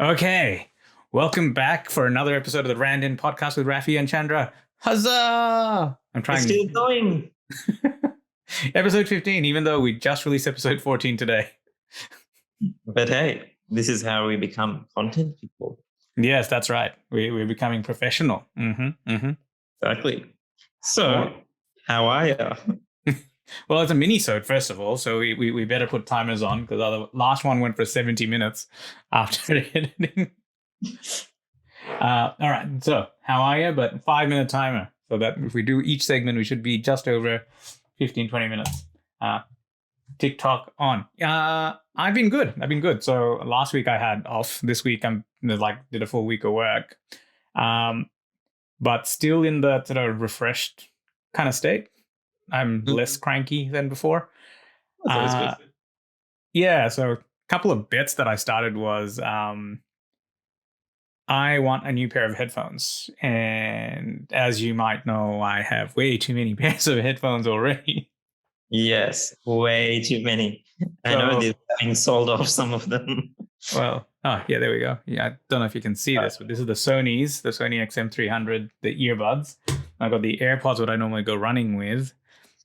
Okay, welcome back for another episode of the randInt podcast with Raffy and Chandra. Huzzah! I'm trying. It's still going. Episode 15, even though we just released episode 14 today. But hey, this is how we become content people. Yes, that's right. We're becoming professional. Exactly. So, how are you? Well, it's a mini-sode, first of all, so we better put timers on, because the last one went for 70 minutes after editing. All right, so how are you? But 5-minute timer, so that if we do each segment, we should be just over 15-20 minutes. TikTok on. I've been good. So last week I had off. This week I'm did a full week of work, but still in the sort of refreshed kind of state. I'm less cranky than before. Yeah, so a couple of bits that I started was I want a new pair of headphones. And as you might know, I have way too many pairs of headphones already. Yes, way too many. I know they're having sold off some of them. Well, yeah, there we go. Yeah, I don't know if you can see this, but this is the Sony XM300, the earbuds. I got the AirPods, what I normally go running with.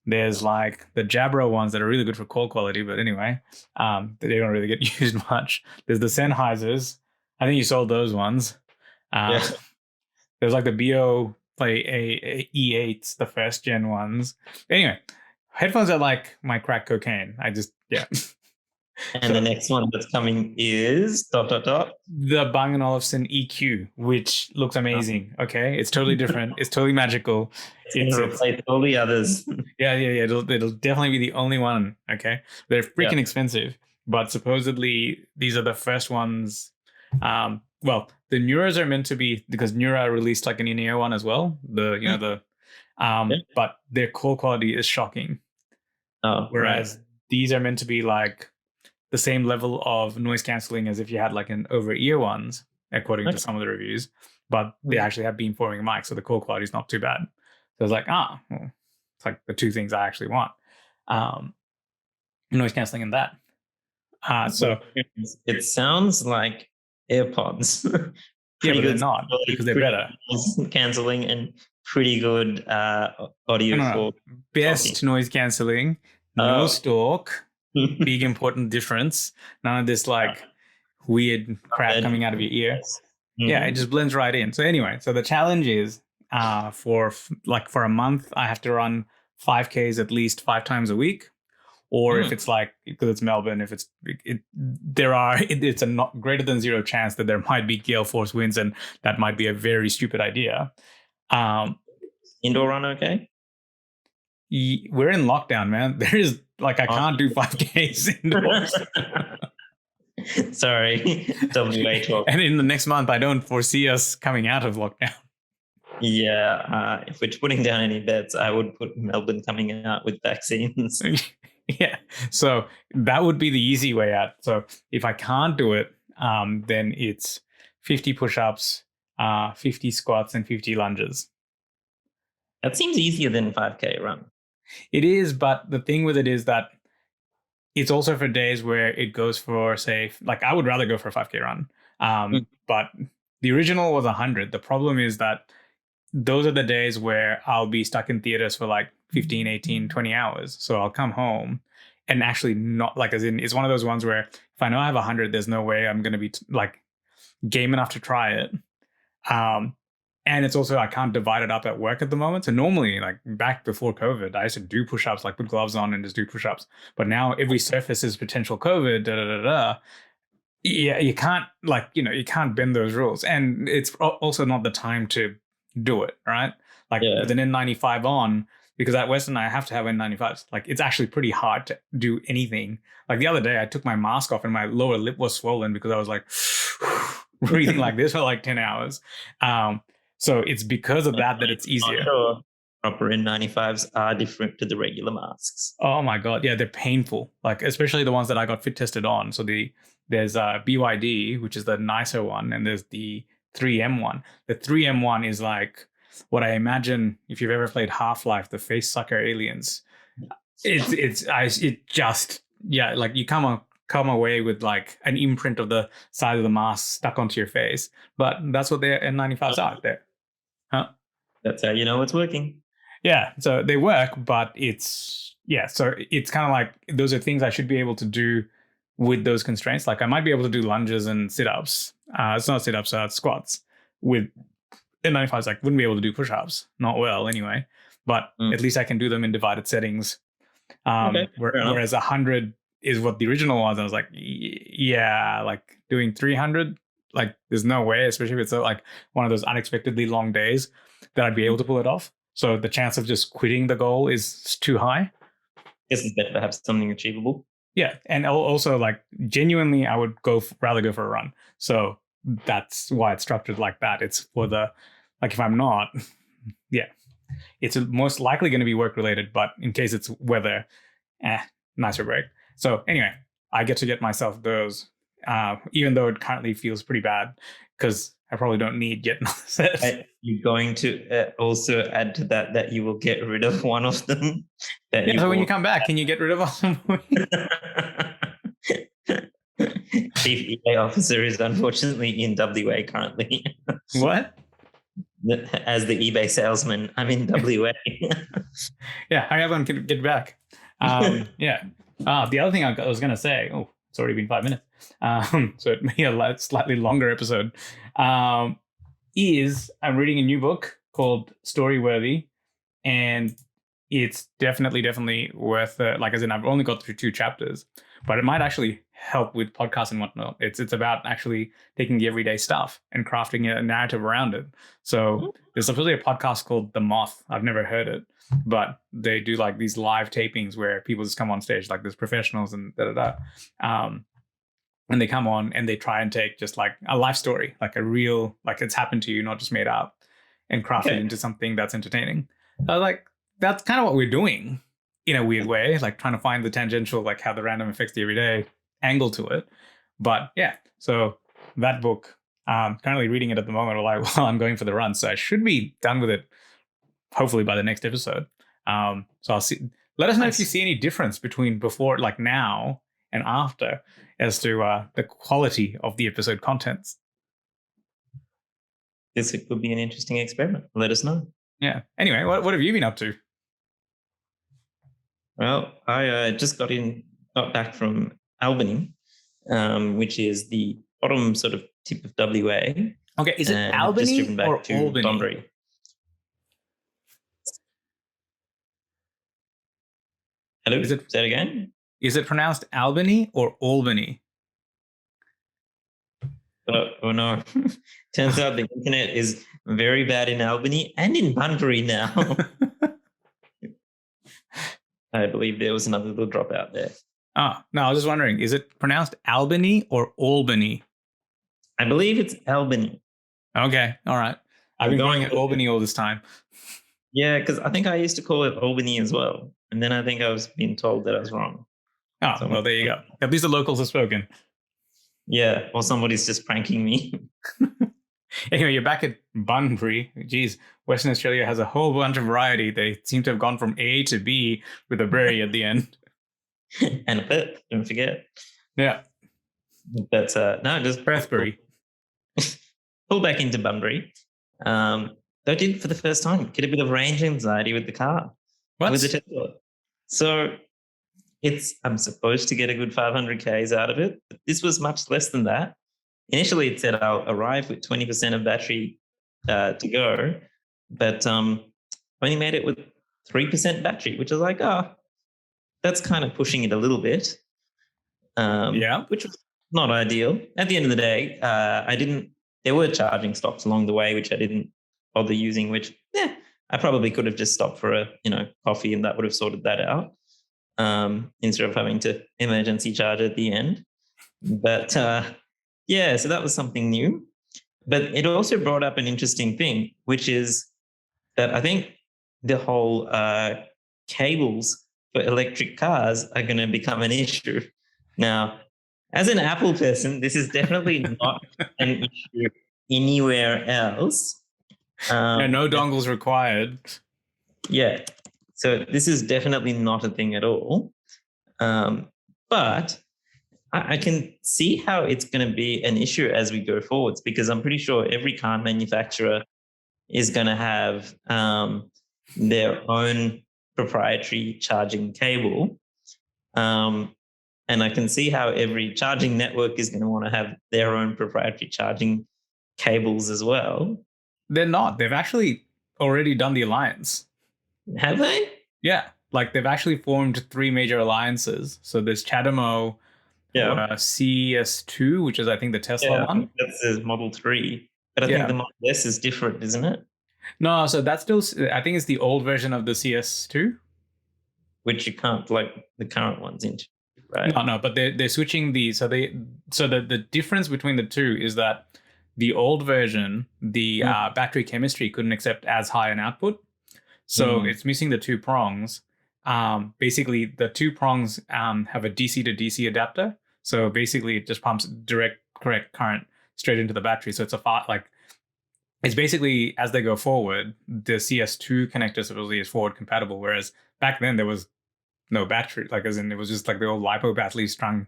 There's like the Jabra ones that are really good for call quality, but anyway, they don't really get used much. There's the Sennheisers. I think you sold those ones. Yeah. There's like the BO E8s, the first gen ones. Anyway, headphones are like my crack cocaine. Yeah. And the next one that's coming is ... The Bang & Olufsen EQ, which looks amazing. Okay, it's totally different. It's totally magical. It's going to replace all the others. Yeah. It'll definitely be the only one. Okay, they're freaking expensive, but supposedly these are the first ones. Well, the Neuras are meant to be, because Neura released like an in-ear one as well. But their call quality is shocking. Whereas these are meant to be like the same level of noise cancelling as if you had like an over-ear ones, according to some of the reviews. But they actually have beamforming mics, so the call quality is not too bad. So it's like, well, it's like the two things I actually want. Noise cancelling and that. So it sounds like AirPods. Yeah, but they're not, because they're better. Cancelling and pretty good audio for best noise cancelling, no stalk. Big important difference. None of this like weird crap coming out of your ear. Yeah, it just blends right in. So anyway, so the challenge is for a month I have to run 5Ks at least 5 times a week. Or if it's like, because it's Melbourne, if it's a not greater than 0 chance that there might be gale force winds, and that might be a very stupid idea. Indoor run okay? We're in lockdown, man. There is I can't do 5Ks indoors. Sorry, WA talk. And in the next month, I don't foresee us coming out of lockdown. Yeah, if we're putting down any bets, I would put Melbourne coming out with vaccines. Yeah, so that would be the easy way out. So if I can't do it, then it's 50 push-ups, 50 squats, and 50 lunges. That seems easier than 5K run. It is, but the thing with it is that it's also for days where it goes for, say, like I would rather go for a 5K run. But the original was 100. The problem is that those are the days where I'll be stuck in theaters for like 15, 18, 20 hours. So I'll come home and actually not as in, it's one of those ones where if I know I have 100, there's no way I'm going to be game enough to try it. And it's also, I can't divide it up at work at the moment. So normally, back before COVID, I used to do push-ups, put gloves on and just do push-ups. But now every surface is potential COVID, Yeah, you can't, you can't bend those rules. And it's also not the time to do it, right? With an N95 on, because at Western I have to have N95s. It's actually pretty hard to do anything. The other day I took my mask off and my lower lip was swollen because I was breathing like this for 10 hours. So it's because of that it's easier. Sure. Proper N95s are different to the regular masks. Oh my God. Yeah, they're painful. Especially the ones that I got fit tested on. So there's BYD, which is the nicer one, and there's the 3M one. The 3M one is what I imagine, if you've ever played Half-Life, the face sucker aliens, it just, like you come away with like an imprint of the side of the mask stuck onto your face. But that's what their N95s are there. Huh? That's how you know it's working. Yeah, so they work, but so it's kind of like those are things I should be able to do with those constraints. Like I might be able to do lunges and sit-ups. It's not sit-ups, it's squats. With N95s, I wouldn't be able to do push-ups. Not well, anyway. But at least I can do them in divided settings. Whereas 100 is what the original was. I was like, yeah, like doing 300, like there's no way, especially if it's like one of those unexpectedly long days, that I'd be able to pull it off. So the chance of just quitting the goal is too high. Guess it's better to have something achievable. Yeah, and also like genuinely, I would rather go for a run. So that's why it's structured like that. It's for the like if I'm not, yeah, it's most likely going to be work related. But in case it's weather, nicer break. So anyway, I get to get myself those, even though it currently feels pretty bad because I probably don't need yet another set. You're going to also add to that you will get rid of one of them. So when you come back, can you get rid of them? Chief eBay officer is unfortunately in WA currently. What? As the eBay salesman, I'm in WA. Yeah, hurry up and get back. Yeah. The other thing I was going to say, it's already been 5 minutes, so it may be a slightly longer episode, is I'm reading a new book called Storyworthy, and it's definitely worth it. Like, as in, I've only got through 2 chapters, but it might actually help with podcasts and whatnot. It's about actually taking the everyday stuff and crafting a narrative around it. So there's supposedly a podcast called The Moth. I've never heard it, but they do like these live tapings where people just come on stage, like there's professionals and and they come on and they try and take just like a life story, like a real, like it's happened to you, not just made up, and craft it into something that's entertaining. Like that's kind of what we're doing in a weird way, like trying to find the tangential, like how the random affects the everyday angle to it. But yeah, so that book, currently reading it at the moment while I'm going for the run. So I should be done with it hopefully by the next episode. So I'll see. Let us know if you see any difference between before, like now and after, as to the quality of the episode contents. This could be an interesting experiment. Let us know. Yeah. Anyway, what have you been up to? Well, I just got back from Albany, which is the bottom sort of tip of WA. Okay, is it Albany just driven back or to Albany? Bunbury. Hello, say it again. Is it pronounced Albany or Albany? Oh no. Turns out the internet is very bad in Albany and in Bunbury now. I believe there was another little drop out there. Oh, no, I was just wondering, is it pronounced Albany or Albany? I believe it's Albany. Okay, all right. I've been going at Albany all this time. Yeah, because I think I used to call it Albany as well. And then I think I was being told that I was wrong. Oh, well, there you go. At least the locals have spoken. Yeah, or somebody's just pranking me. Anyway, you're back at Bunbury. Geez, Western Australia has a whole bunch of variety. They seem to have gone from A to B with a berry at the end. And a pip, don't forget. Yeah. But no, just Breathbury. Pull back into Bunbury. I did for the first time get a bit of range anxiety with the car. What? With the Tesla. So I'm supposed to get a good 500 Ks out of it. But this was much less than that. Initially, it said I'll arrive with 20% of battery to go, but only made it with 3% battery, which is like, that's kind of pushing it a little bit. Which was not ideal. At the end of the day, there were charging stops along the way, which I didn't bother using, which, I probably could have just stopped for a, coffee and that would have sorted that out. Instead of having to emergency charge at the end. But so that was something new. But it also brought up an interesting thing, which is that I think the whole cables for electric cars are going to become an issue. Now, as an Apple person, this is definitely not an issue anywhere else. Yeah, no dongles required. Yeah. So this is definitely not a thing at all. But I can see how it's going to be an issue as we go forwards, because I'm pretty sure every car manufacturer is going to have their own proprietary charging cable. And I can see how every charging network is going to want to have their own proprietary charging cables as well. They're not. They've actually already done the alliance. Have they? Yeah, like they've actually formed 3 major alliances. So there's CHAdeMO, Yeah. CS2, which is I think the Tesla Yeah, one. that's the Model 3. But I think Yeah. the Model S is different, isn't it? No, so that's still, I think it's the old version of the CS2. Which you can't plug the current ones into, right? No, but they're switching the difference between the two is that the old version, the battery chemistry couldn't accept as high an output, so it's missing the 2 prongs. Basically, the 2 prongs have a DC to DC adapter, so basically it just pumps correct current straight into the battery. So it's basically, as they go forward, the CS2 connector supposedly is forward compatible, whereas back then there was no battery, like as in it was just like the old lipo batteries strung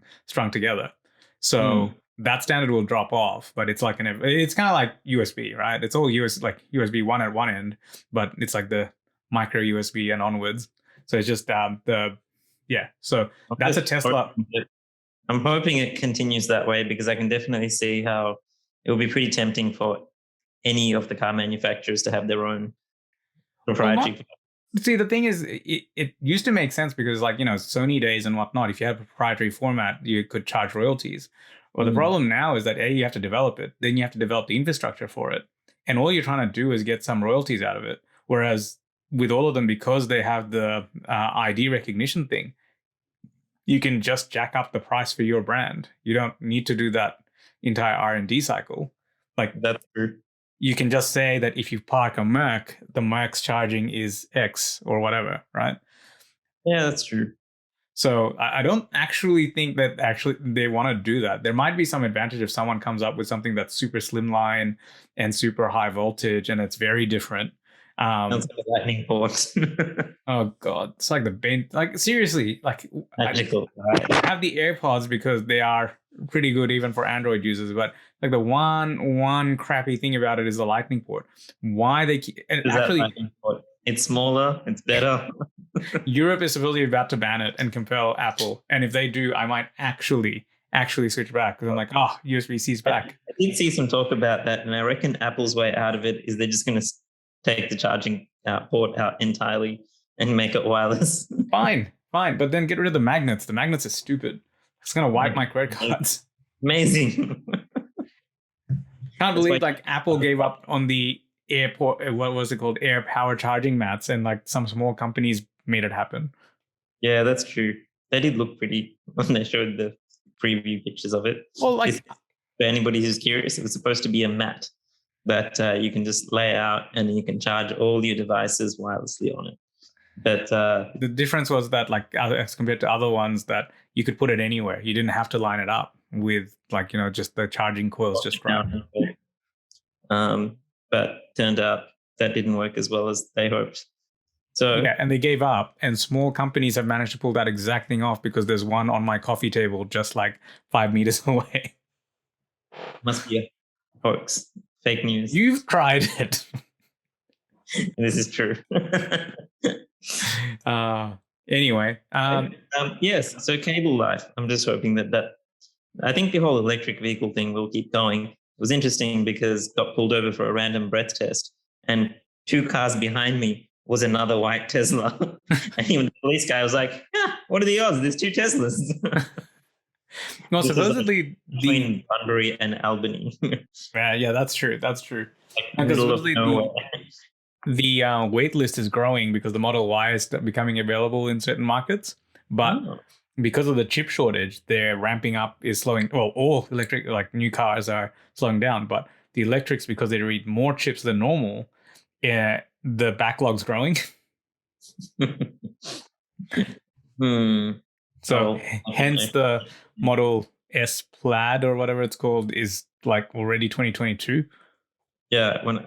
together. So that standard will drop off, but it's like it's kind of like USB, right? It's all USB 1 at one end, but it's like the micro USB and onwards. So it's just So that's a Tesla. I'm hoping it continues that way, because I can definitely see how it will be pretty tempting for any of the car manufacturers to have their own proprietary. See, the thing is, it used to make sense because, like, Sony days and whatnot, if you had a proprietary format, you could charge royalties. Well, the problem now is that you have to develop it, then you have to develop the infrastructure for it. And all you're trying to do is get some royalties out of it. Whereas with all of them, because they have the ID recognition thing, you can just jack up the price for your brand. You don't need to do that entire R&D cycle. Like, that's true. You can just say that if you park a Merc, the Merc's charging is X or whatever, right? Yeah, that's true. So I don't actually think that they want to do that. There might be some advantage if someone comes up with something that's super slimline and super high voltage and it's very different. Sounds like a lightning port. Oh God, it's like seriously, Magical. I have the AirPods because they are pretty good even for Android users, but like the one crappy thing about it is the lightning port. Why they keep and actually it's smaller, it's better. Europe is supposedly about to ban it and compel Apple, and if they do, I might actually switch back because I'm like, USB-C's back. I did see some talk about that, and I reckon Apple's way out of it is they're just going to take the charging port out entirely and make it wireless. Fine, but then get rid of the magnets. The magnets are stupid. It's gonna wipe my credit cards. Amazing. Can't believe like Apple gave up on the airport. What was it called? Air power charging mats, and like some small companies made it happen. Yeah, that's true. They did look pretty when they showed the preview pictures of it. Well, for anybody who's curious, it was supposed to be a mat that you can just lay out and you can charge all your devices wirelessly on it. But the difference was that, like, as compared to other ones, that you could put it anywhere. You didn't have to line it up with, like, just the charging coils just run. But turned out that didn't work as well as they hoped. So yeah, and they gave up, and small companies have managed to pull that exact thing off because there's one on my coffee table just like 5 meters away. Must be a hoax, fake news. You've tried it. This is true. Anyway, yes. So cable life. I'm just hoping that I think the whole electric vehicle thing will keep going. It was interesting because got pulled over for a random breath test, and 2 cars behind me was another white Tesla. And even the police guy was like, what are the odds? There's 2 Teslas. No, supposedly between Bunbury and Albany. Yeah, that's true. That's true. Like, supposedly the wait list is growing because the Model Y is becoming available in certain markets, but because of the chip shortage, their ramping up is slowing. Well, all electric, like new cars, are slowing down, but the electrics, because they read more chips than normal, the backlog's growing. So hence the Model S Plaid or whatever it's called is like already 2022. Yeah, when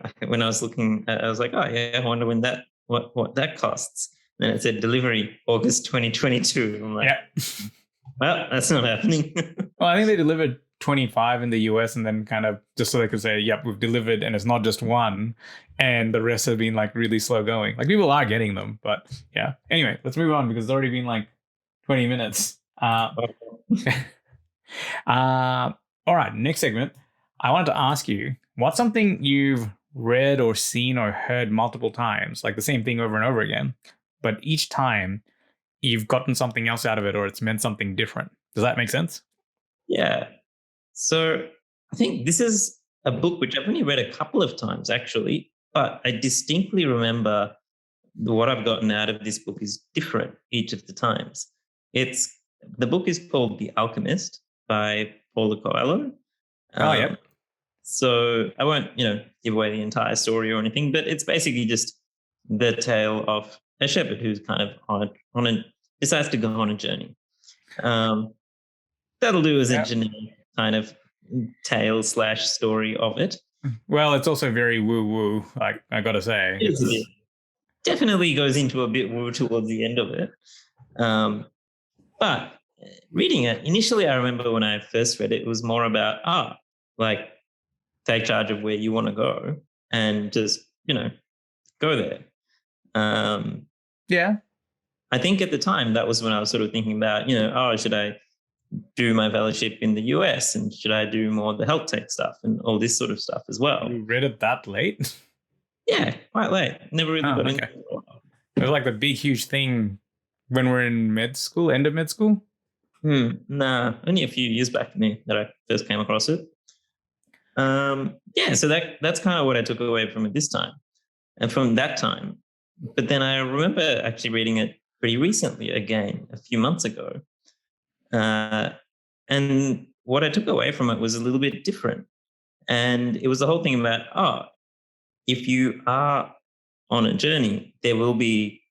I was looking, I was like, oh yeah, I wonder when that what that costs. And then it said delivery August 2022. I'm like, Yeah. well, that's not happening. Well, I think they delivered 25 in the US and then kind of just so they could say, yep, we've delivered, and it's not just one. And the rest have been like really slow going. Like people are getting them, but yeah. Anyway, let's move on because it's already been like 20 minutes. All right, next segment. I wanted to ask you, what's something you've read or seen or heard multiple times, like the same thing over and over again, but each time you've gotten something else out of it or it's meant something different? Does that make sense? Yeah. So I think this is a book which I've only read a couple of times actually, but I distinctly remember what I've gotten out of this book is different each of the times. It's the book is called The Alchemist by Paulo Coelho. Oh, yeah. So I won't, give away the entire story or anything, but it's basically just the tale of a shepherd who's kind of decides to go on a journey. That'll do as a generic kind of tale / story of it. Well, it's also very woo woo. Like I gotta say, It definitely goes into a bit woo towards the end of it. But reading it initially, I remember when I first read it, it was more about like take charge of where you want to go and just go there. Yeah. I think at the time that was when I was sort of thinking about should I do my fellowship in the US and should I do more of the health tech stuff and all this sort of stuff as well. You read it that late? Yeah, quite late. Never really got into it. It was like the big huge thing when we're in med school, end of med school. Nah, only a few years back for me that I first came across it. So that's kind of what I took away from it this time and from that time. But then I remember actually reading it pretty recently again, a few months ago. And what I took away from it was a little bit different. And it was the whole thing about, if you are on a journey, there will be,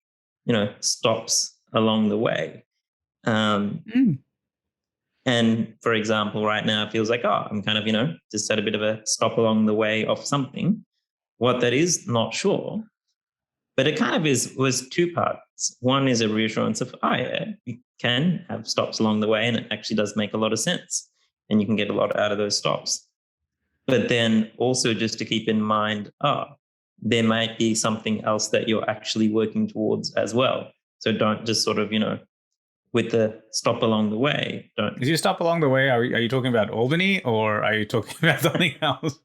stops along the way. And for example, right now it feels like, I'm kind of, just at a bit of a stop along the way of something. What that is, not sure. But it kind of was two parts. One is a reassurance of, you can have stops along the way, and it actually does make a lot of sense. And you can get a lot out of those stops. But then also just to keep in mind, there might be something else that you're actually working towards as well. So don't just sort of, with the stop along the way. Did you stop along the way? Are you talking about Albany or are you talking about something else?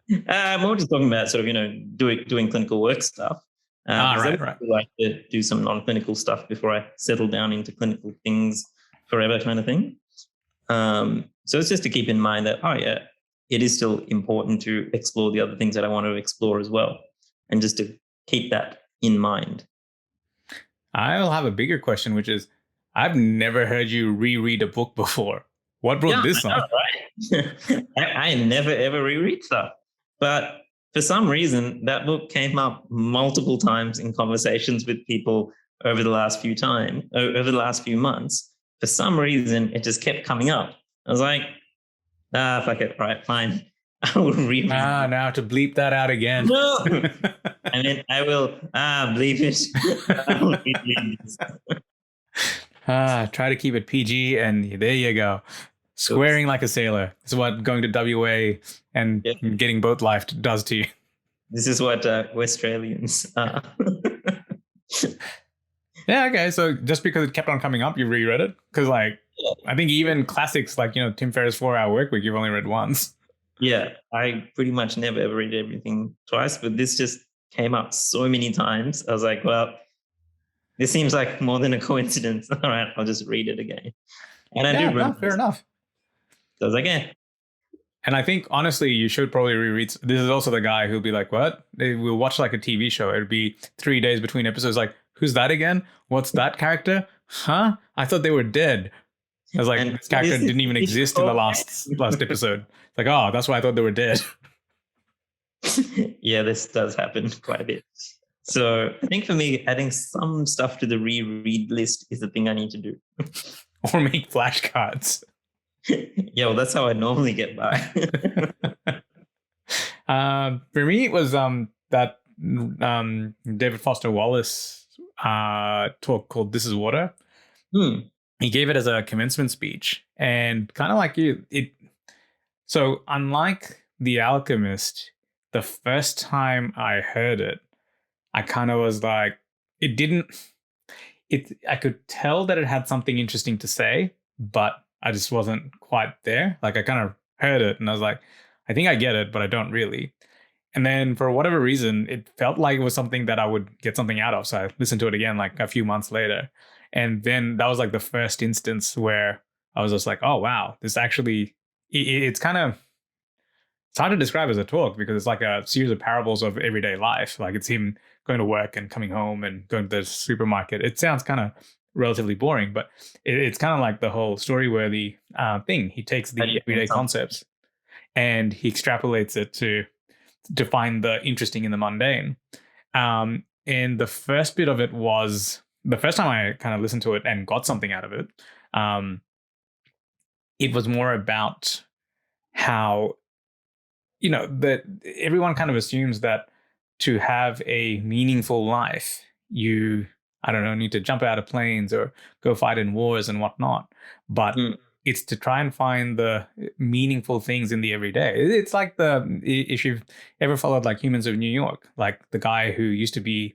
More just talking about sort of, doing clinical work stuff. Right. I like to do some non-clinical stuff before I settle down into clinical things forever kind of thing. So it's just to keep in mind that, it is still important to explore the other things that I want to explore as well. And just to keep that in mind. I'll have a bigger question, which is, I've never heard you reread a book before. What brought this on? Right? I never, ever reread stuff. But for some reason, that book came up multiple times in conversations with people over the last few months. For some reason, it just kept coming up. I was like, fuck it. Right, fine. I will read it. Now to bleep that out again. No. I mean, I will bleep it. I will read this. Try to keep it PG, and there you go. Swearing like a sailor. This is what going to WA and getting boat life does to you. This is what Australians are. Yeah, okay. So just because it kept on coming up, you reread it? Because I think even classics like, Tim Ferriss' 4-Hour Workweek, you've only read once. Yeah, I pretty much never ever read everything twice, but this just came up so many times. I was like, well, this seems like more than a coincidence. All right, I'll just read it again. And I do remember. Fair enough. So I was like, And I think, honestly, you should probably reread. This is also the guy who'll be like, what? We'll watch like a TV show. It'll be 3 days between episodes. Like, who's that again? What's that character? Huh? I thought they were dead. I was like, this character didn't even exist in the last episode. It's like, that's why I thought they were dead. Yeah, this does happen quite a bit. So I think for me, adding some stuff to the reread list is the thing I need to do. Or make flashcards. Yeah, well, that's how I normally get by. For me, it was that David Foster Wallace talk called "This Is Water." Hmm. He gave it as a commencement speech, and kind of like you, it. So unlike The Alchemist, the first time I heard it, I kind of was like, it didn't. It. I could tell that it had something interesting to say, but I just wasn't quite there. Like I kind of heard it, and I was like, I think I get it, but I don't really. And then for whatever reason, it felt like it was something that I would get something out of. So I listened to it again like a few months later. And then that was like the first instance where I was just like, oh, wow, this actually, it's kind of, it's hard to describe as a talk because it's like a series of parables of everyday life. Like it's him going to work and coming home and going to the supermarket. It sounds kind of relatively boring, but it's kind of like the whole story worthy thing. He takes the everyday concepts and he extrapolates it to find the interesting in the mundane. And the first bit of it was the first time I kind of listened to it and got something out of it. It was more about how, that everyone kind of assumes that to have a meaningful life, you, I don't know, need to jump out of planes or go fight in wars and whatnot. But it's to try and find the meaningful things in the everyday. It's like if you've ever followed like Humans of New York, like the guy who used to be,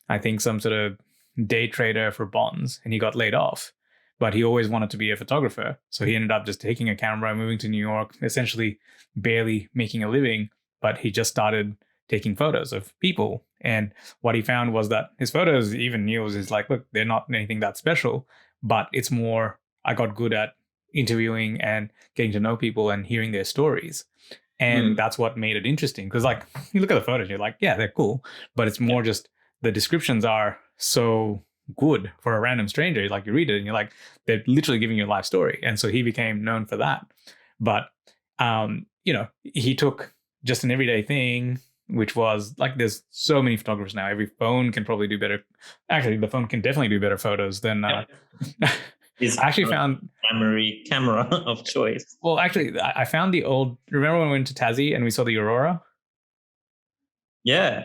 I think, some sort of day trader for bonds and he got laid off, but he always wanted to be a photographer. So he ended up just taking a camera, moving to New York, essentially barely making a living, but he just started taking photos of people. And what he found was that his photos, even news, is like, look, they're not anything that special, but it's more, I got good at interviewing and getting to know people and hearing their stories. And that's what made it interesting. Because like you look at the photos, you're like, yeah, they're cool. But it's more just the descriptions are so good for a random stranger. Like you read it and you're like, they're literally giving you a life story. And so he became known for that. But he took just an everyday thing, which was like, there's so many photographers now. Every phone can probably do better. Actually, the phone can definitely do better photos than. I actually found primary camera of choice. Well, actually, I found the old. Remember when we went to Tassie and we saw the aurora? Yeah.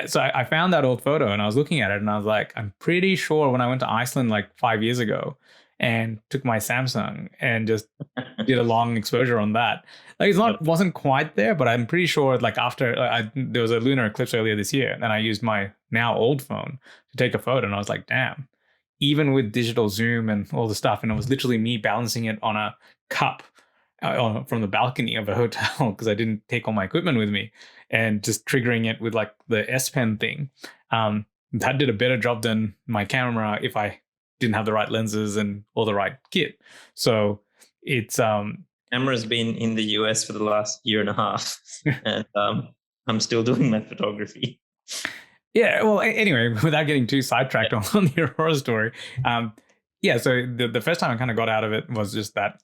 So I found that old photo and I was looking at it and I was like, I'm pretty sure when I went to Iceland like 5 years ago and took my Samsung and just did a long exposure on that. Like wasn't quite there, but I'm pretty sure like after there was a lunar eclipse earlier this year and I used my now old phone to take a photo and I was like, damn, even with digital zoom and all the stuff, and it was literally me balancing it on a cup from the balcony of a hotel because I didn't take all my equipment with me and just triggering it with like the S Pen thing. That did a better job than my camera if I didn't have the right lenses and all the right kit. So it's camera's been in the US for the last year and a half and I'm still doing my photography. Yeah, well, anyway, without getting too sidetracked on the Aurora story, so the first time I kind of got out of it was just that,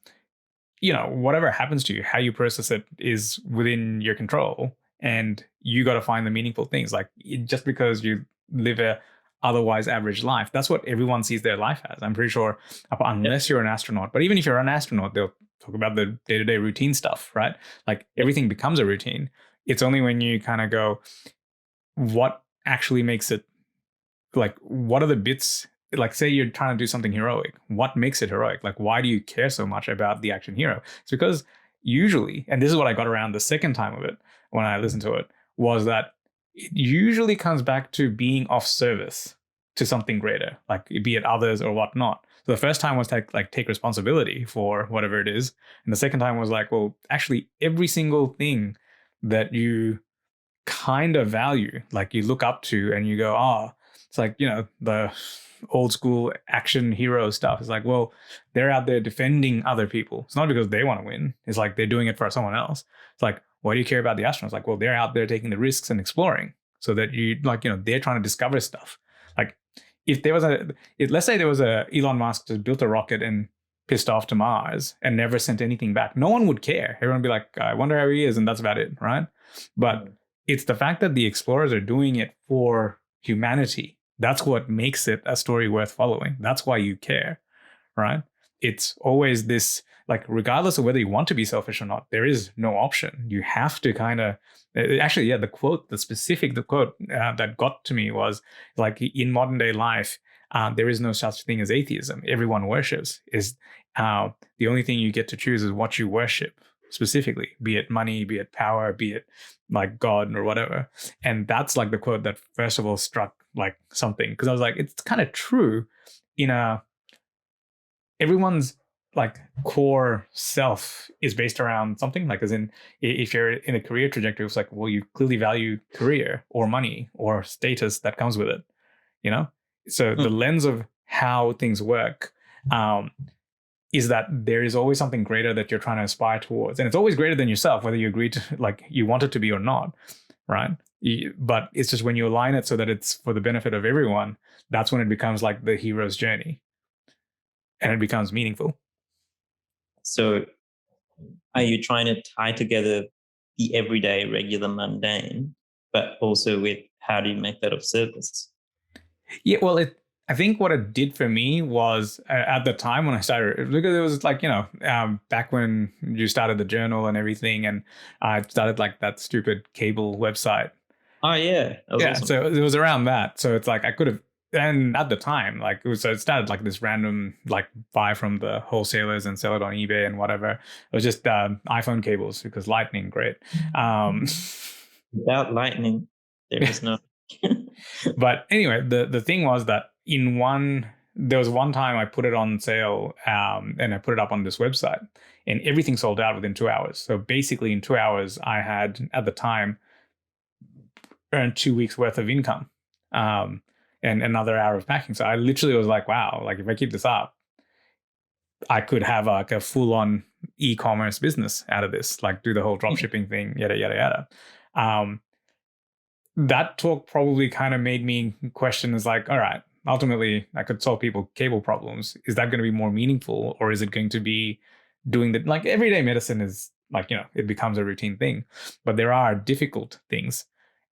whatever happens to you, how you process it is within your control, and you got to find the meaningful things. Like just because you live a otherwise average life, that's what everyone sees their life as. I'm pretty sure, unless you're an astronaut, but even if you're an astronaut, they'll talk about the day-to-day routine stuff, right? Like everything becomes a routine. It's only when you kind of go, what actually makes it, like what are the bits, like say you're trying to do something heroic, what makes it heroic? Like why do you care so much about the action hero? It's because usually, and this is what I got around the second time of it when I listened to it, was that it usually comes back to being of service to something greater, like be it others or whatnot. So the first time was take responsibility for whatever it is, and the second time was like, well, actually every single thing that you kind of value, like you look up to and you go, it's like, the old school action hero stuff. It's like, well, they're out there defending other people. It's not because they want to win. It's like they're doing it for someone else. It's like, why do you care about the astronauts? Like, well, they're out there taking the risks and exploring so that they're trying to discover stuff. Like if there was let's say there was Elon Musk just built a rocket and pissed off to Mars and never sent anything back. No one would care. Everyone would be like, I wonder how he is. And that's about it. Right. But it's the fact that the explorers are doing it for humanity. That's what makes it a story worth following. That's why you care, right? it's always this, like, regardless of whether you want to be selfish or not, there is no option. You have to kind of, actually, yeah, the quote that got to me was like, in modern day life, there is no such thing as atheism. Everyone worships. The only thing you get to choose is what you worship specifically, be it money, be it power, be it like God or whatever. And that's like the quote that first of all struck like something, because I was like, it's kind of true. Everyone's like core self is based around something, like, as in, if you're in a career trajectory, it's like, well, you clearly value career or money or status that comes with it, so the lens of how things work is that there is always something greater that you're trying to aspire towards, and it's always greater than yourself, whether you agree to, like, you want it to be or not, right? But it's just when you align it so that it's for the benefit of everyone, that's when it becomes like the hero's journey, and it becomes meaningful. So are you trying to tie together the everyday, regular, mundane, but also with how do you make that of service? Yeah, well, I think what it did for me was, at the time when I started, because it was like, back when you started the journal and everything, and I started like that stupid cable website. Oh yeah, that was awesome. So it was around that. So it's like I could have, and at the time, like it started like this random, like, buy from the wholesalers and sell it on eBay and whatever. It was just iPhone cables, because lightning, great. Without lightning, there is no. But anyway, the thing was that there was one time I put it on sale, and I put it up on this website, and everything sold out within 2 hours. So basically in 2 hours, I had, at the time, earned 2 weeks worth of income, and another hour of packing. So I literally was like, wow, like, if I keep this up, I could have like a full-on e-commerce business out of this, like do the whole drop shipping thing, yada, yada, yada. That talk probably kind of made me question, is like, all right, ultimately I could solve people cable problems. Is that going to be more meaningful, or is it going to be doing the, like, everyday medicine is like, it becomes a routine thing, but there are difficult things.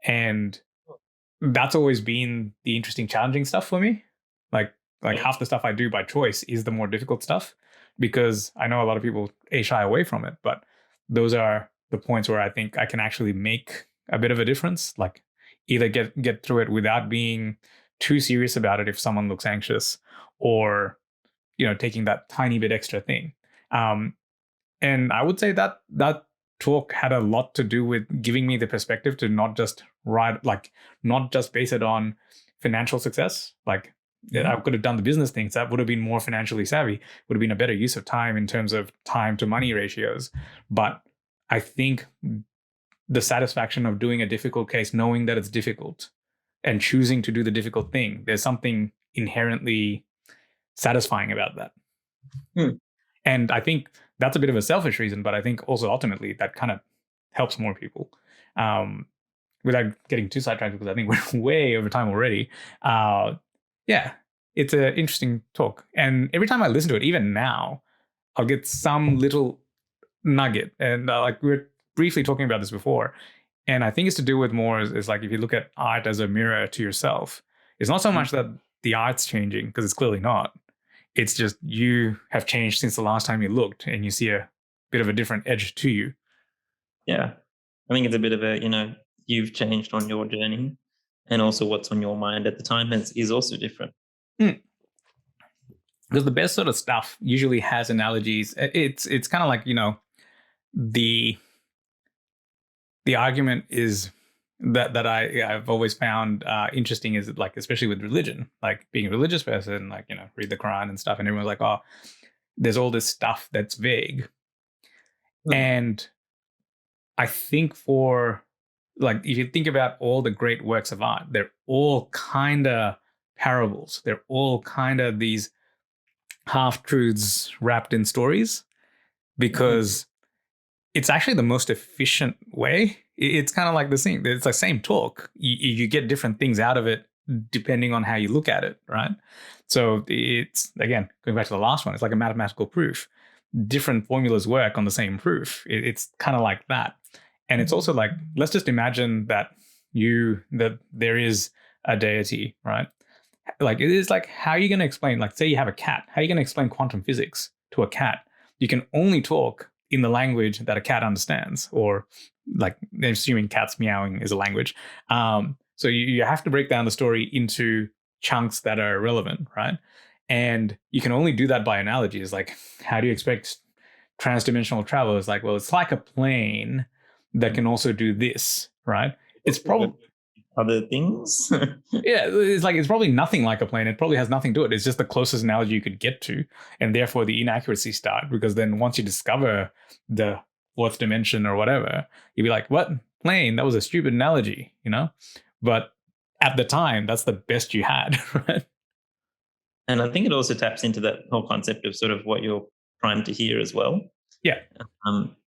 And that's always been the interesting, challenging stuff for me. Like half the stuff I do by choice is the more difficult stuff, because I know a lot of people shy away from it, but those are the points where I think I can actually make a bit of a difference. Like, either get through it without being too serious about it if someone looks anxious, or taking that tiny bit extra thing. And I would say that talk had a lot to do with giving me the perspective to not just base it on financial success. Like, I could have done the business things that would have been more financially savvy, would have been a better use of time in terms of time to money ratios. But I think the satisfaction of doing a difficult case, knowing that it's difficult, and choosing to do the difficult thing, there's something inherently satisfying about that. And I think that's a bit of a selfish reason, but I think also ultimately that kind of helps more people. Without getting too sidetracked, because I think we're way over time already. Yeah, it's an interesting talk. And every time I listen to it, even now, I'll get some little nugget. And like, we were briefly talking about this before. And I think it's to do with more is like, if you look at art as a mirror to yourself, it's not so much that the art's changing, because it's clearly not. It's just you have changed since the last time you looked, and you see a bit of a different edge to you. Yeah. I think it's a bit of a, you've changed on your journey, and also what's on your mind at the time is also different. Because the best sort of stuff usually has analogies. It's kind of like, the argument is that I've always found interesting is, like, especially with religion, like being a religious person, like, read the Quran and stuff, and everyone's like, oh, there's all this stuff that's vague. And I think if you think about all the great works of art, they're all kind of parables. They're all kind of these half-truths wrapped in stories, because it's actually the most efficient way. It's kind of like the same. It's the same talk. You get different things out of it depending on how you look at it, right? So it's, again, going back to the last one, it's like a mathematical proof. Different formulas work on the same proof. It's kind of like that. And it's also like, let's just imagine that there is a deity, right? Like, it is like, how are you going to explain, like, say you have a cat, how are you going to explain quantum physics? to a cat, you can only talk in the language that a cat understands, or like assuming cats meowing is a language. So you have to break down the story into chunks that are relevant, right? And you can only do that by analogies. Like, how do you expect transdimensional travel? It's like, well, it's like a plane that can also do this, right? It's probably other things. yeah, it's probably nothing like a plane. It probably has nothing to it. It's just the closest analogy you could get to, and therefore the inaccuracies start. Because then once you discover the fourth dimension or whatever, you'd be like, "What plane? That was a stupid analogy," you know. But at the time, that's the best you had, right? And I think it also taps into that whole concept of sort of what you're primed to hear as well. Yeah.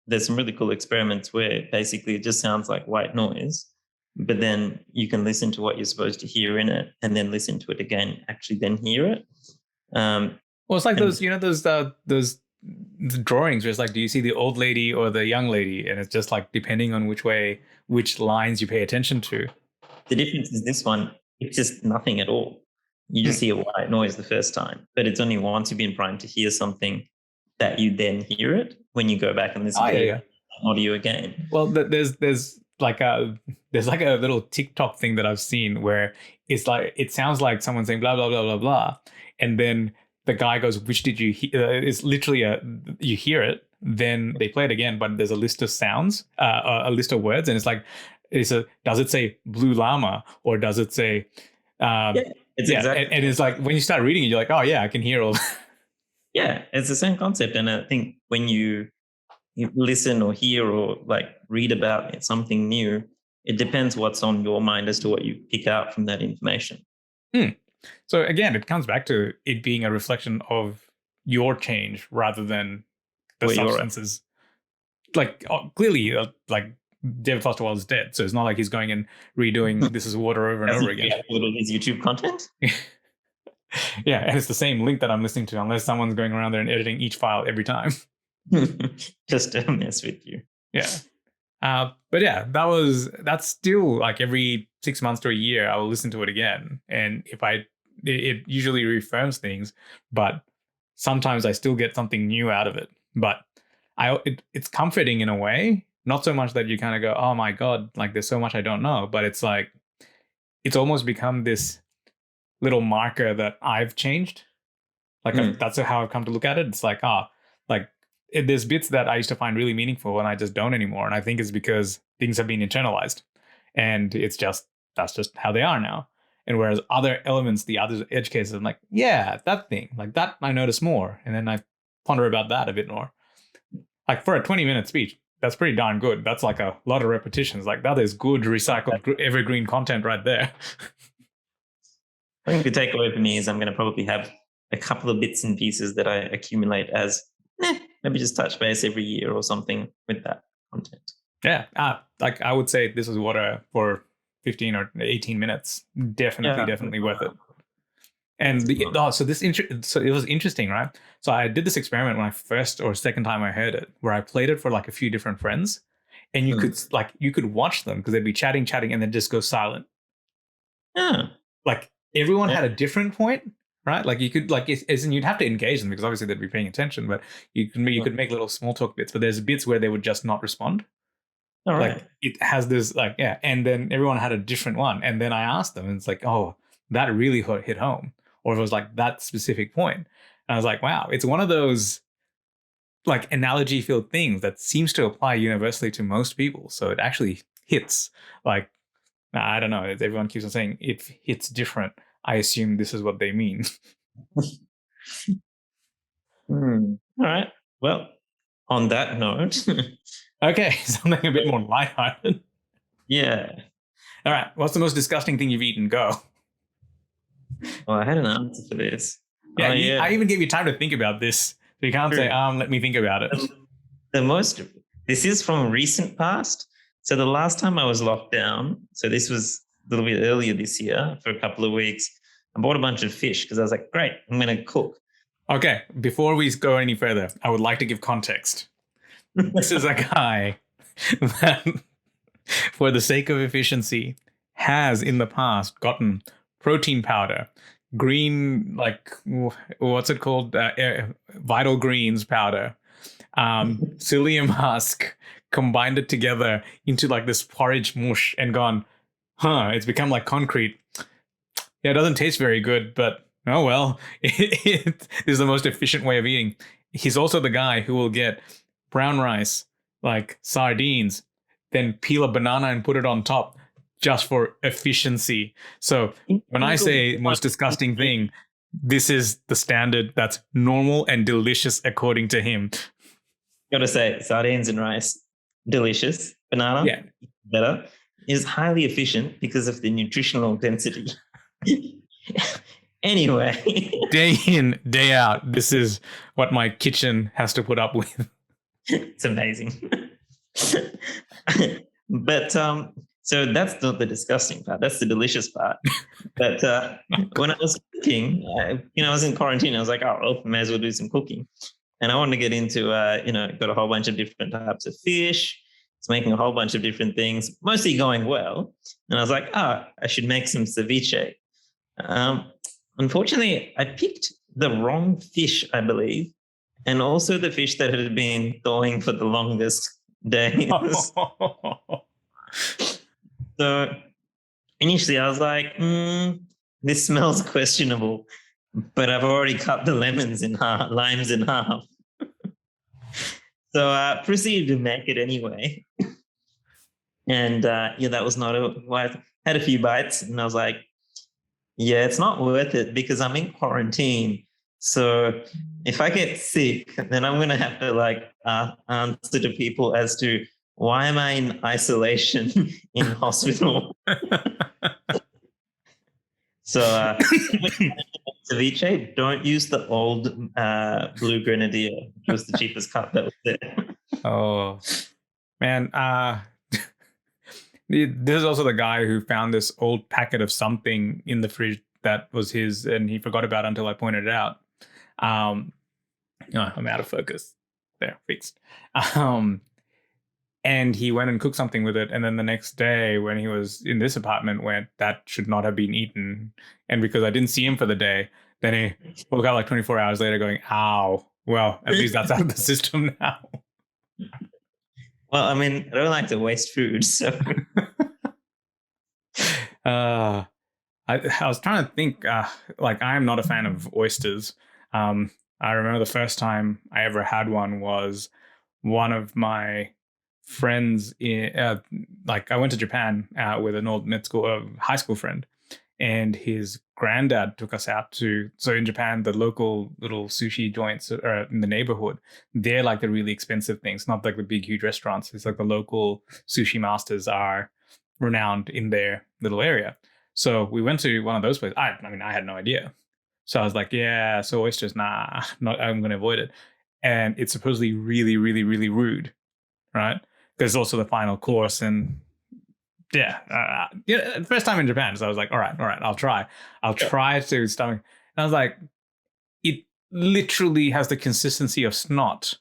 There's some really cool experiments where basically it just sounds like white noise, but then you can listen to what you're supposed to hear in it, and then listen to it again, actually then hear it. Well, it's like those drawings where it's like, do you see the old lady or the young lady? And it's just like, depending on which lines you pay attention to. The difference is this one, it's just nothing at all. You just hear white noise the first time, but it's only once you've been primed to hear something that you then hear it when you go back and listen to the audio again. Well, there's like a little TikTok thing that I've seen where it's like, it sounds like someone saying blah blah blah blah blah, and then the guy goes, "Which did you hear?" It's literally you hear it, then they play it again, but there's a list of sounds, a list of words, and it's like, does it say blue llama, or does it say exactly. And it's like, when you start reading it, you're like, oh yeah, I can hear all that. Yeah, it's the same concept. And I think when you listen or hear or like read about something new, it depends what's on your mind as to what you pick out from that information. So again, it comes back to it being a reflection of your change rather than the substances. Like, clearly, like David Foster Wallace is dead, so it's not like he's going and redoing This Is Water over and over again. His YouTube content. Yeah, and it's the same link that I'm listening to, unless someone's going around there and editing each file every time. Just to mess with you. Yeah. But yeah, that's still like every 6 months to a year, I will listen to it again. And it usually reaffirms things, but sometimes I still get something new out of it. But it's comforting in a way, not so much that you kind of go, oh my God, like there's so much I don't know, but it's like, it's almost become this little marker that I've changed. Like that's how I've come to look at it. It's like, there's bits that I used to find really meaningful and I just don't anymore. And I think it's because things have been internalized, and that's just how they are now. And whereas other elements, the other edge cases, I'm like, yeah, that thing, like that I notice more. And then I ponder about that a bit more. Like for a 20-minute speech, that's pretty darn good. That's like a lot of repetitions. Like that is good recycled evergreen content right there. I think the takeaway for me is I'm going to probably have a couple of bits and pieces that I accumulate as maybe just touch base every year or something with that content. Yeah. Like I would say This Is Water for 15 or 18 minutes. Definitely worth it. And so it was interesting, right? So I did this experiment when I first or second time I heard it, where I played it for like a few different friends, and you could watch them because they'd be chatting, and then just go silent. Yeah. Like everyone had a different point, right? Like you could you'd have to engage them because obviously they'd be paying attention, but you could make little small talk bits, but there's bits where they would just not respond. All right. Like it has this and then everyone had a different one, and then I asked them, and it's like, oh, that really hit home, or it was like that specific point, and I was like, wow, it's one of those like analogy filled things that seems to apply universally to most people, so it actually hits. Like, I don't know, everyone keeps on saying it hits different. I assume this is what they mean. All right. Well, on that note. Okay, something a bit more lighthearted. Yeah. All right. What's the most disgusting thing you've eaten? Go. Well, I had an answer for this. Yeah, I even gave you time to think about this. So you can't say, let me think about it. This is from recent past. So the last time I was locked down, so this was a little bit earlier this year for a couple of weeks, I bought a bunch of fish because I was like, great, I'm going to cook. Okay, before we go any further, I would like to give context. This is a guy that, for the sake of efficiency, has in the past gotten protein powder, green, like what's it called? Vital greens powder, psyllium husk, combined it together into like this porridge mush and gone, it's become like concrete. Yeah, it doesn't taste very good, but oh well, it is the most efficient way of eating. He's also the guy who will get brown rice, like sardines, then peel a banana and put it on top just for efficiency. So when I say most disgusting thing, this is the standard that's normal and delicious according to him. Gotta say, sardines and rice, delicious. Banana, Yeah, better. Is highly efficient because of the nutritional density. Anyway, day in, day out, this is what my kitchen has to put up with. It's amazing. But so that's not the disgusting part. That's the delicious part. But when I was cooking, I was in quarantine. I was like, oh, well, may as well do some cooking. And I wanted to get into, got a whole bunch of different types of fish. It's making a whole bunch of different things, mostly going well. And I was like, I should make some ceviche. Unfortunately, I picked the wrong fish, I believe, and also the fish that had been thawing for the longest days. So initially I was like, this smells questionable, but I've already cut the limes in half. So I proceeded to make it anyway. And that was not I had a few bites and I was like, yeah, it's not worth it because I'm in quarantine. So if I get sick, then I'm going to have to answer to people as to why am I in isolation in hospital? So ceviche, don't use the old blue grenadier, which was the cheapest cut that was there. Oh, man. This is also the guy who found this old packet of something in the fridge that was his, and he forgot about it until I pointed it out. I'm out of focus. There, fixed. And he went and cooked something with it, and then the next day when he was in this apartment went, that should not have been eaten. And because I didn't see him for the day, then he woke up like 24 hours later going, ow, well, at least that's out of the system now. Well, I mean, I don't like to waste food, so. I was trying to think, I am not a fan of oysters. I remember the first time I ever had one was one of my friends I went to Japan with an old high school friend, and his granddad took us out so in Japan, the local little sushi joints in the neighborhood, they're like the really expensive things, not like the big, huge restaurants. It's like the local sushi masters are renowned in their little area. So we went to one of those places. I had no idea. So I was like, yeah, so oysters, I'm going to avoid it. And it's supposedly really, really, really rude, right? There's also the final course, and first time in Japan, so I was like, all right, I'll try to stomach. And I was like, it literally has the consistency of snot.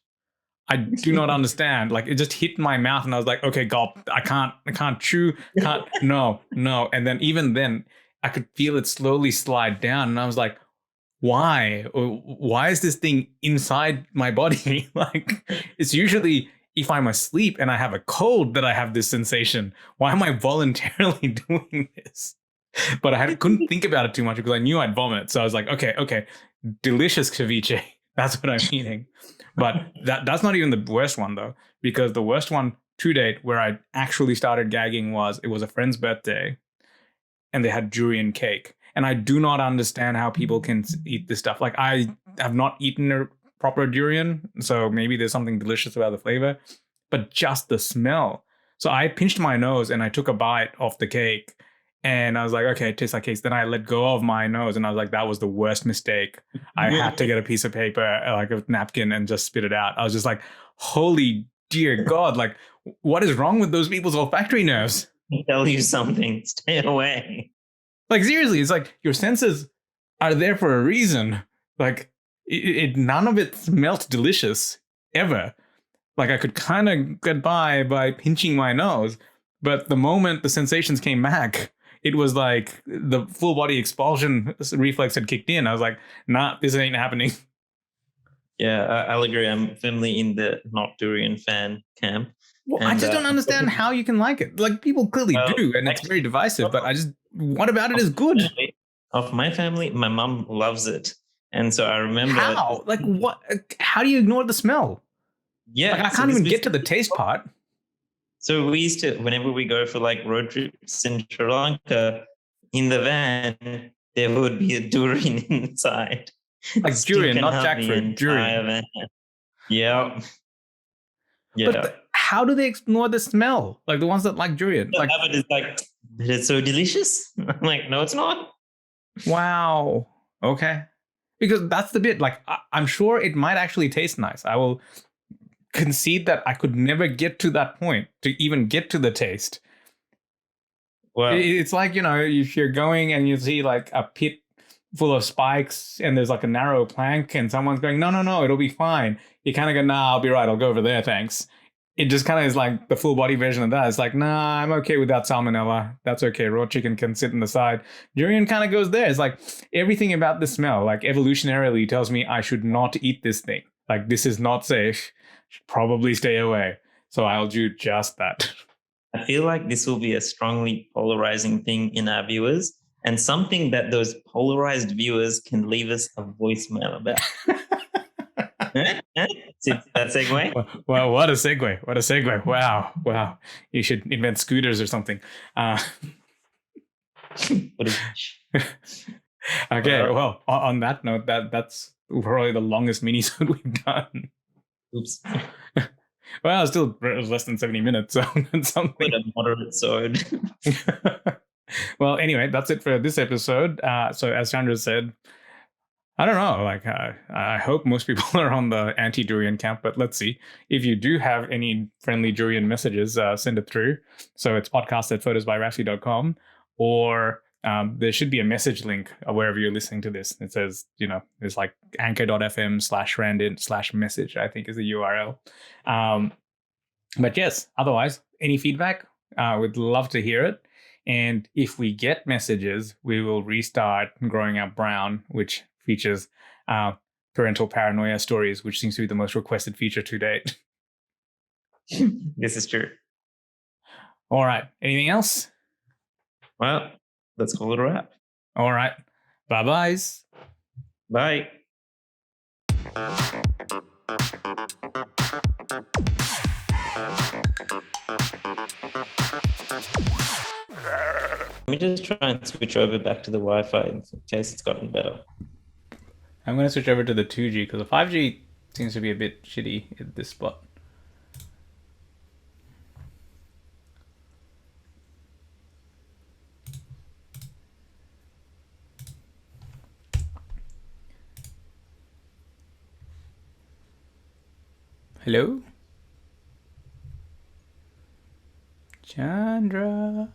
I do not understand. Like, it just hit my mouth, and I was like, okay, gulp. I can't chew. No. And then even then, I could feel it slowly slide down, and I was like, why? Why is this thing inside my body? Like, it's usually if I'm asleep and I have a cold that I have this sensation. Why am I voluntarily doing this? But I couldn't think about it too much because I knew I'd vomit. So I was like, okay, delicious ceviche. That's what I'm eating. But that's not even the worst one, though, because the worst one to date where I actually started gagging was a friend's birthday and they had durian cake. And I do not understand how people can eat this stuff. Like, I have not eaten a proper durian, so maybe there's something delicious about the flavor, but just the smell. So I pinched my nose and I took a bite off the cake and I was like, okay, it tastes like cake. Then I let go of my nose and I was like, that was the worst mistake. I had to get a piece of paper, like a napkin, and just spit it out. I was just like, holy dear God, like, what is wrong with those people's olfactory nerves? I'll tell you something, stay away. Like, seriously, it's like your senses are there for a reason. Like, none of it smelt delicious ever. Like, I could kind of get by pinching my nose, but the moment the sensations came back, it was like the full body expulsion reflex had kicked in. I was like, nah, this ain't happening. Yeah, I'll agree. I'm firmly in the not durian fan camp. Well, I just don't understand how you can like it. Like, people clearly do, and it's very divisive, but what about it is good? Of my family, my mom loves it. And so I remember... How? Like, what? How do you ignore the smell? Yeah. Like, I can't even get to the taste part. So we used to, whenever we go for like road trips in Sri Lanka, in the van, there would be a durian inside. Like durian, not jackfruit, durian. Yeah. Yeah. But how do they ignore the smell? Like the ones that like durian. Like, it's like, it's so delicious. I'm like, no, it's not. Wow. Okay. Because that's the bit. Like, I'm sure it might actually taste nice. I will concede that I could never get to that point to even get to the taste. Well, it's like, if you're going and you see like a pit full of spikes and there's like a narrow plank and someone's going, no, it'll be fine. You kind of go, nah, I'll be right. I'll go over there. Thanks. It just kind of is like the full body version of that. It's like, nah, I'm okay with that salmonella. That's okay. Raw chicken can sit on the side. Durian kind of goes there. It's like everything about the smell, like evolutionarily tells me I should not eat this thing. Like, this is not safe. Should probably stay away. So I'll do just that. I feel like this will be a strongly polarizing thing in our viewers, and something that those polarized viewers can leave us a voicemail about. See that segue? Well, what a segue. What a segue. Wow. You should invent scooters or something. Okay, well, on that note, that's probably the longest minisode we've done. Oops. Well, still less than 70 minutes, so that's something. A moderate sword. Well, anyway, that's it for this episode. So as Chandra said, I don't know, like, I hope most people are on the anti-durian camp, but let's see. If you do have any friendly durian messages, send it through. So it's podcast@photosbyraffi.com, or there should be a message link wherever you're listening to this. It says, it's like anchor.fm/randint/message, I think is the URL. But yes, otherwise, any feedback, we'd love to hear it. And if we get messages, we will restart Growing Up Brown, which features parental paranoia stories, which seems to be the most requested feature to date. This is true. All right. Anything else? Well, let's call it a wrap. All right. Bye-byes. Bye. Let me just try and switch over back to the Wi-Fi in case it's gotten better. I'm going to switch over to the 2G because the 5G seems to be a bit shitty at this spot. Hello? Chandra?